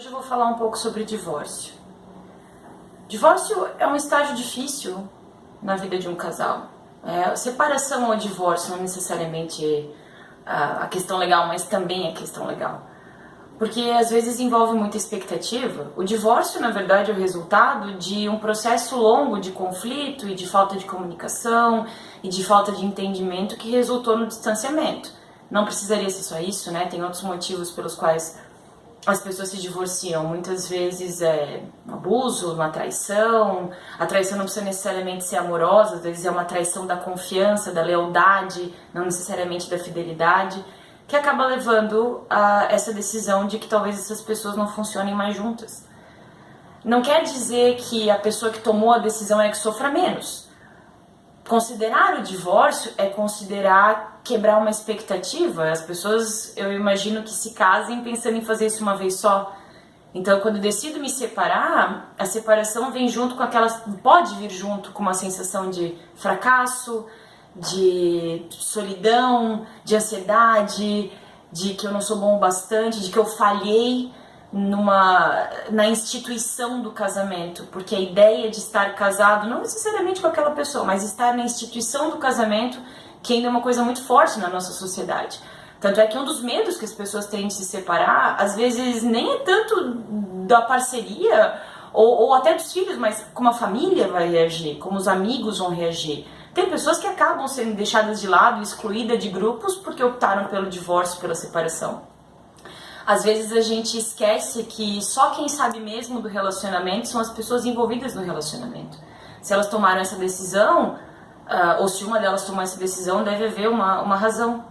Hoje eu vou falar um pouco sobre divórcio. Divórcio é um estágio difícil na vida de um casal. Separação ou divórcio não necessariamente é a questão legal, mas também é questão legal. Porque às vezes envolve muita expectativa. O divórcio, na verdade, é o resultado de um processo longo de conflito e de falta de comunicação e de falta de entendimento que resultou no distanciamento. Não precisaria ser só isso, né? Tem outros motivos pelos quais as pessoas se divorciam. Muitas vezes é um abuso, uma traição. A traição não precisa necessariamente ser amorosa, às vezes é uma traição da confiança, da lealdade, não necessariamente da fidelidade, que acaba levando a essa decisão de que talvez essas pessoas não funcionem mais juntas. Não quer dizer que a pessoa que tomou a decisão é que sofra menos. Considerar o divórcio é considerar quebrar uma expectativa. As pessoas, eu imagino que se casem pensando em fazer isso uma vez só. Então, quando eu decido me separar, a separação vem junto com aquela... pode vir junto com uma sensação de fracasso, de solidão, de ansiedade, de que eu não sou bom o bastante, de que eu falhei na instituição do casamento, porque a ideia de estar casado, não necessariamente com aquela pessoa, mas estar na instituição do casamento, que ainda é uma coisa muito forte na nossa sociedade. Tanto é que um dos medos que as pessoas têm de se separar, às vezes nem é tanto da parceria, ou até dos filhos, mas como a família vai reagir, como os amigos vão reagir. Tem pessoas que acabam sendo deixadas de lado, excluídas de grupos, porque optaram pelo divórcio, pela separação. Às vezes a gente esquece que só quem sabe mesmo do relacionamento são as pessoas envolvidas no relacionamento. Se elas tomaram essa decisão, ou se uma delas tomou essa decisão, deve haver uma razão.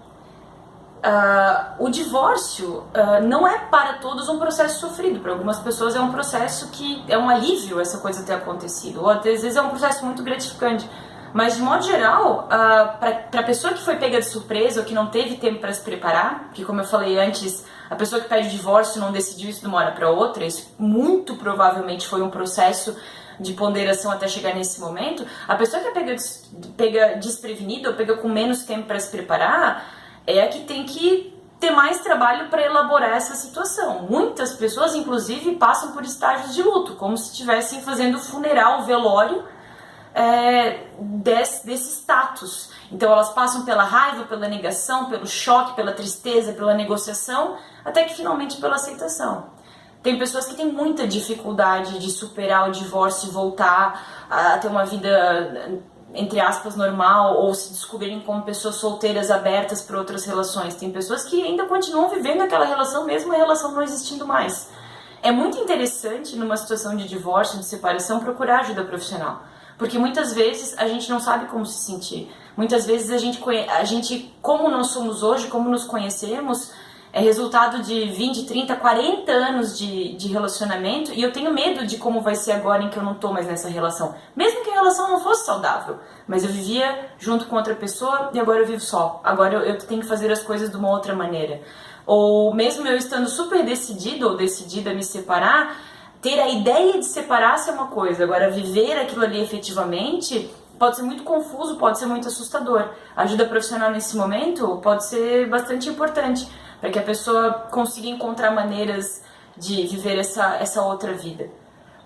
O divórcio não é para todos um processo sofrido. Para algumas pessoas é um processo que é um alívio essa coisa ter acontecido. Ou às vezes é um processo muito gratificante. Mas, de modo geral, para a pessoa que foi pega de surpresa ou que não teve tempo para se preparar, porque, como eu falei antes, a pessoa que pede o divórcio não decidiu isso de uma hora para outra, isso muito provavelmente foi um processo de ponderação até chegar nesse momento. A pessoa que é pega desprevenida ou pega com menos tempo para se preparar é a que tem que ter mais trabalho para elaborar essa situação. Muitas pessoas, inclusive, passam por estágios de luto, como se estivessem fazendo funeral, velório, desse status. Então elas passam pela raiva, pela negação, pelo choque, pela tristeza, pela negociação, até que finalmente pela aceitação. Tem pessoas que têm muita dificuldade de superar o divórcio e voltar a ter uma vida, entre aspas, normal, ou se descobrirem como pessoas solteiras abertas para outras relações. Tem pessoas que ainda continuam vivendo aquela relação, mesmo a relação não existindo mais. É muito interessante, numa situação de divórcio, de separação, procurar ajuda profissional. Porque muitas vezes a gente não sabe como se sentir. Muitas vezes a gente, como nós somos hoje, como nos conhecemos, é resultado de 20, 30, 40 anos de relacionamento, e eu tenho medo de como vai ser agora em que eu não tô mais nessa relação. Mesmo que a relação não fosse saudável, mas eu vivia junto com outra pessoa e agora eu vivo só. Agora eu tenho que fazer as coisas de uma outra maneira. Ou mesmo eu estando super decidido ou decidida a me separar, ter a ideia de separar-se é uma coisa, agora viver aquilo ali efetivamente pode ser muito confuso, pode ser muito assustador. A ajuda profissional nesse momento pode ser bastante importante para que a pessoa consiga encontrar maneiras de viver essa outra vida.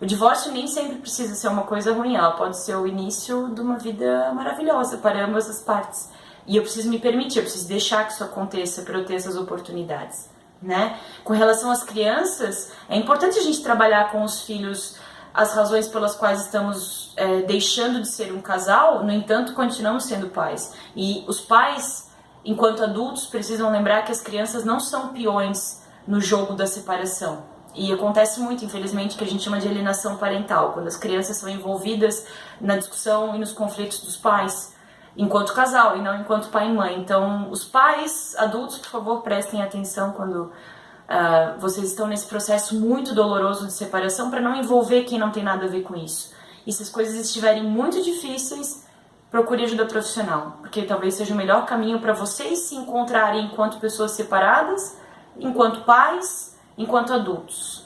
O divórcio nem sempre precisa ser uma coisa ruim, ela pode ser o início de uma vida maravilhosa para ambas as partes. E eu preciso me permitir, eu preciso deixar que isso aconteça para eu ter essas oportunidades. Né? Com relação às crianças, é importante a gente trabalhar com os filhos as razões pelas quais estamos deixando de ser um casal, no entanto, continuamos sendo pais. E os pais, enquanto adultos, precisam lembrar que as crianças não são peões no jogo da separação. E acontece muito, infelizmente, que a gente chama de alienação parental, quando as crianças são envolvidas na discussão e nos conflitos dos pais, enquanto casal e não enquanto pai e mãe. Então, os pais adultos, por favor, prestem atenção quando vocês estão nesse processo muito doloroso de separação, para não envolver quem não tem nada a ver com isso. E se as coisas estiverem muito difíceis, procure ajuda profissional, porque talvez seja o melhor caminho para vocês se encontrarem enquanto pessoas separadas, enquanto pais, enquanto adultos.